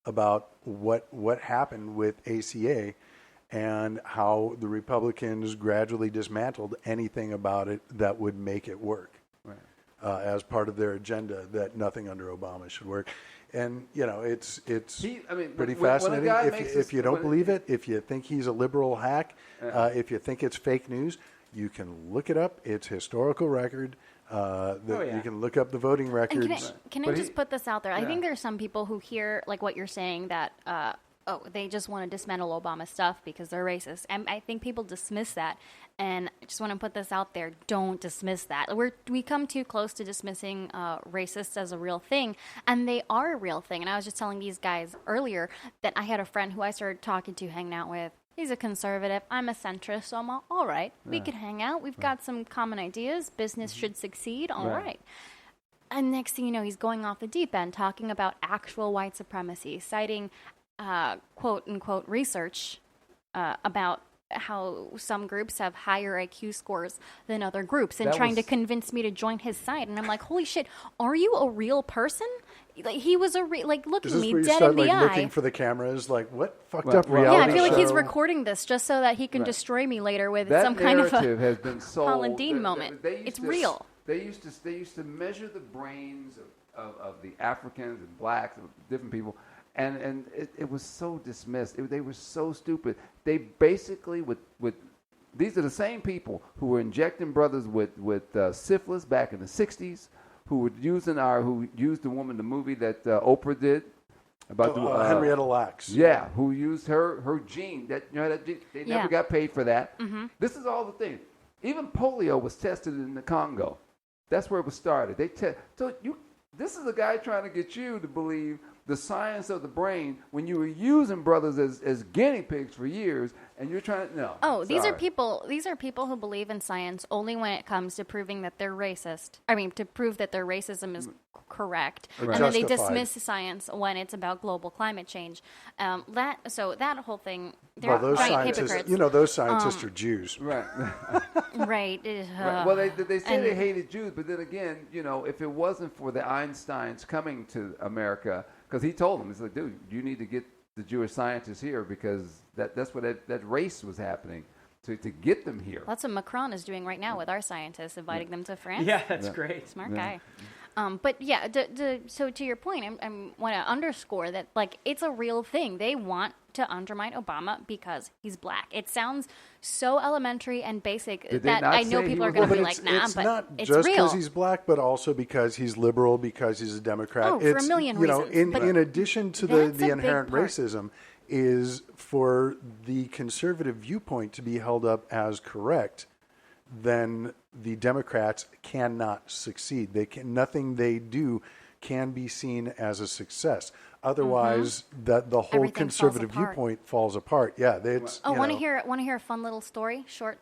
about what happened with ACA and how the Republicans gradually dismantled anything about it that would make it work as part of their agenda, that nothing under Obama should work. And, it's pretty fascinating. If you don't believe it, if you think he's a liberal hack, if you think it's fake news, you can look it up. It's historical record. You can look up the voting records. And can I just put this out there? I think there's some people who hear like what you're saying that they just want to dismantle Obama stuff because they're racist. And I think people dismiss that. And I just want to put this out there. Don't dismiss that. We come too close to dismissing racists as a real thing. And they are a real thing. And I was just telling these guys earlier that I had a friend who I started talking to, hanging out with. He's a conservative. I'm a centrist, so I'm all right. We can hang out. We've got some common ideas. Business should succeed. All right. And next thing you know, he's going off the deep end, talking about actual white supremacy, citing quote-unquote research about how some groups have higher IQ scores than other groups, and trying to convince me to join his side. And I'm like, holy shit, are you a real person? Like, he was looking me dead in the eye. Looking for the cameras, like, what fucked up reality Yeah, I feel like show? he's recording this just so that he can destroy me later with some kind of a has been sold. Colin Dean moment. It's real. They used to measure the brains of the Africans and blacks, and different people, and it was so dismissed. They were so stupid. They basically these are the same people who were injecting brothers with syphilis back in the 60s. Who used the woman, the movie that Oprah did about Henrietta Lacks. Yeah, who used her gene. That they never got paid for that. Mm-hmm. This is all the thing. Even polio was tested in the Congo. That's where it was started. This is a guy trying to get you to believe the science of the brain when you were using brothers as guinea pigs for years, and you're trying to these are people who believe in science only when it comes to proving that they're racist. I mean, to prove that their racism is correct, and then they dismiss science when it's about global climate change. That whole thing. They're those scientists, hypocrites. Those scientists are Jews, right? Right. Well, they say they hated Jews, but then again, if it wasn't for the Einsteins coming to America. Because he told them, he's like, dude, you need to get the Jewish scientists here because that's what that race was happening to get them here. That's what Macron is doing right now with our scientists, inviting them to France. Yeah, that's great. Smart guy. But yeah, so to your point, I want to underscore that it's a real thing. They want to undermine Obama because he's black. It sounds so elementary and basic that I know people are going to be like, nah, it's but not it's just real. because he's black, but also because he's liberal, because he's a Democrat. Oh, for a million reasons. In addition to the inherent racism, is for the conservative viewpoint to be held up as correct, then the Democrats cannot succeed. Nothing they do can be seen as a success. Otherwise, that the whole conservative viewpoint falls apart. Yeah, want to hear a fun little story? Short.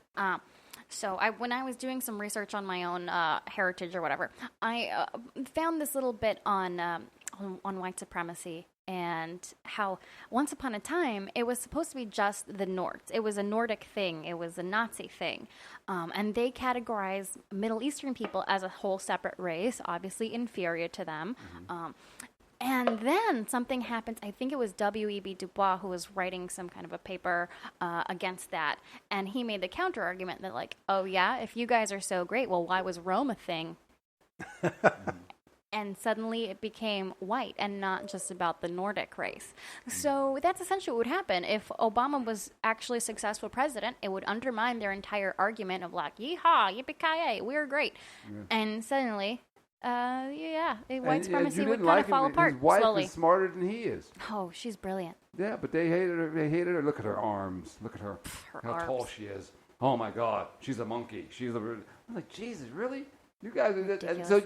So when I was doing some research on my own heritage or whatever, I found this little bit on white supremacy and how once upon a time it was supposed to be just the Nords. It was a Nordic thing. It was a Nazi thing. And they categorize Middle Eastern people as a whole separate race, obviously inferior to them. Mm-hmm. And then something happens. I think it was W.E.B. Du Bois who was writing some kind of a paper against that. And he made the counter argument that oh yeah, if you guys are so great, well, why was Rome a thing? And suddenly it became white and not just about the Nordic race. So that's essentially what would happen. If Obama was actually a successful president, it would undermine their entire argument of yeehaw, yippee-ki-yay, we're great. Yeah. And suddenly, white supremacy would kind of fall apart his wife slowly. Is smarter than he is. Oh, she's brilliant. Yeah, but they hated her. Look at her arms. Look at her. How arms. Tall she is. Oh, my God. She's a monkey. I'm like, Jesus, really? You guys are just, and so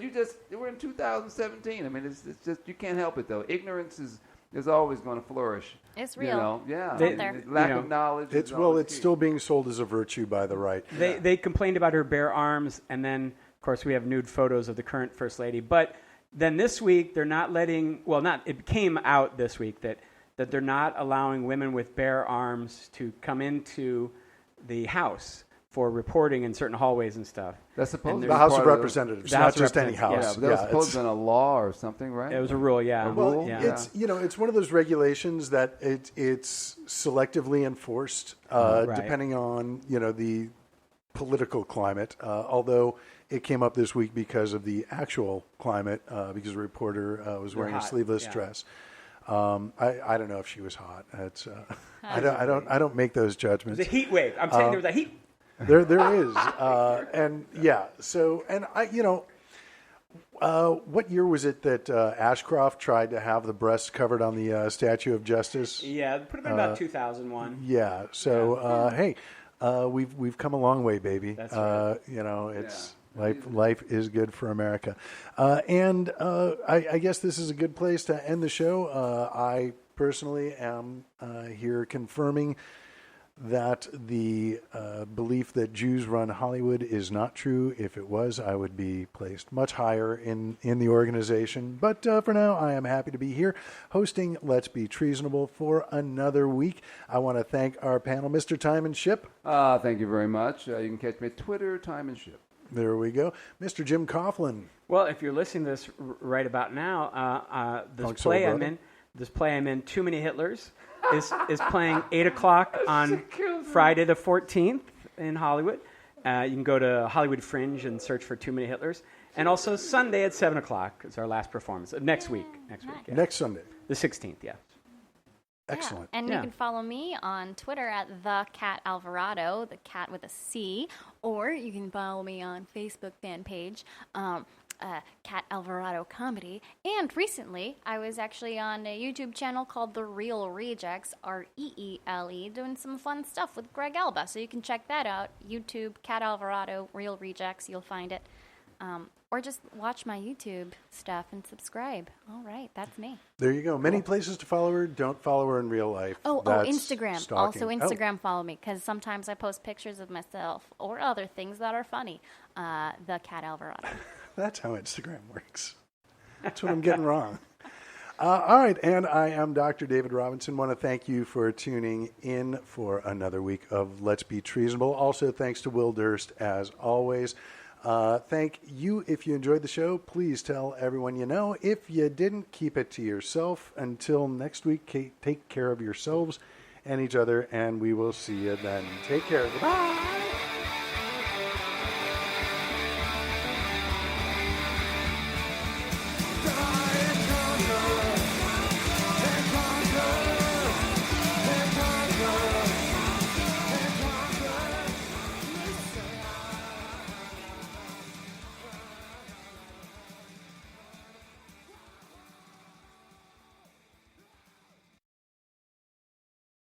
we're in 2017. I mean, it's just, you can't help it, though. Ignorance is always going to flourish. It's real. Lack of knowledge. It's still being sold as a virtue by the right. They complained about her bare arms, and then, of course, we have nude photos of the current First Lady. But then this week, they're not letting, it came out this week that they're not allowing women with bare arms to come into the House for reporting in certain hallways and stuff. That's supposed to be The House of part Representatives, The not House of just any Representatives, house. Yeah, but that was supposed it's- to have been a law or something, right? It was a rule, yeah. A Well, rule? Yeah. it's it's one of those regulations that it's selectively enforced Right. depending on the political climate. Although it came up this week because of the actual climate, because a reporter was wearing a hot, sleeveless yeah. dress. I don't know if she was hot. It's I don't make those judgments. The heat wave. I'm saying there was a heat. There is, and yeah. So, and what year was it that Ashcroft tried to have the breasts covered on the Statue of Justice? Yeah, put it in about 2001. Yeah. So, hey, we've come a long way, baby. That's right. It's life is good for America, and I guess this is a good place to end the show. I personally am here confirming that the belief that Jews run Hollywood is not true. If it was, I would be placed much higher in the organization. But for now, I am happy to be here hosting Let's Be Treasonable for another week. I want to thank our panel, Mr. Tymon Shipp. Thank you very much. You can catch me at Twitter, Tymon Shipp. There we go. Mr. Jim Coughlin. Well, if you're listening to this right about now, this Punk play Soul I'm in, Too Many Hitlers, is playing 8 o'clock on Friday the 14th in Hollywood. You can go to Hollywood Fringe and search for Too Many Hitlers. And also Sunday at 7 o'clock is our last performance. Next week. Nice. Yeah. Next Sunday. The 16th, yeah. Excellent. Yeah. And Yeah. you can follow me on Twitter at the Cat Alvarado, the cat with a C, or you can follow me on Facebook fan page, Cat Alvarado Comedy. And recently, I was actually on a YouTube channel called The Real Rejects, REELE, doing some fun stuff with Greg Alba. So you can check that out. YouTube, Cat Alvarado, Real Rejects, you'll find it. Or just watch my YouTube stuff and subscribe. All right, that's me. There you go. Many places to follow her. Don't follow her in real life. That's Instagram. stalking. Also, Instagram, follow me, because sometimes I post pictures of myself or other things that are funny. The Cat Alvarado. That's how Instagram works. That's what I'm getting wrong. All right, and I am Dr. David Robinson. Want to thank you for tuning in for another week of Let's Be Treasonable. Also, thanks to Will Durst, as always. Thank you. If you enjoyed the show, please tell everyone you know. If you didn't, keep it to yourself. Until next week, take care of yourselves and each other, and we will see you then. Take care. Goodbye.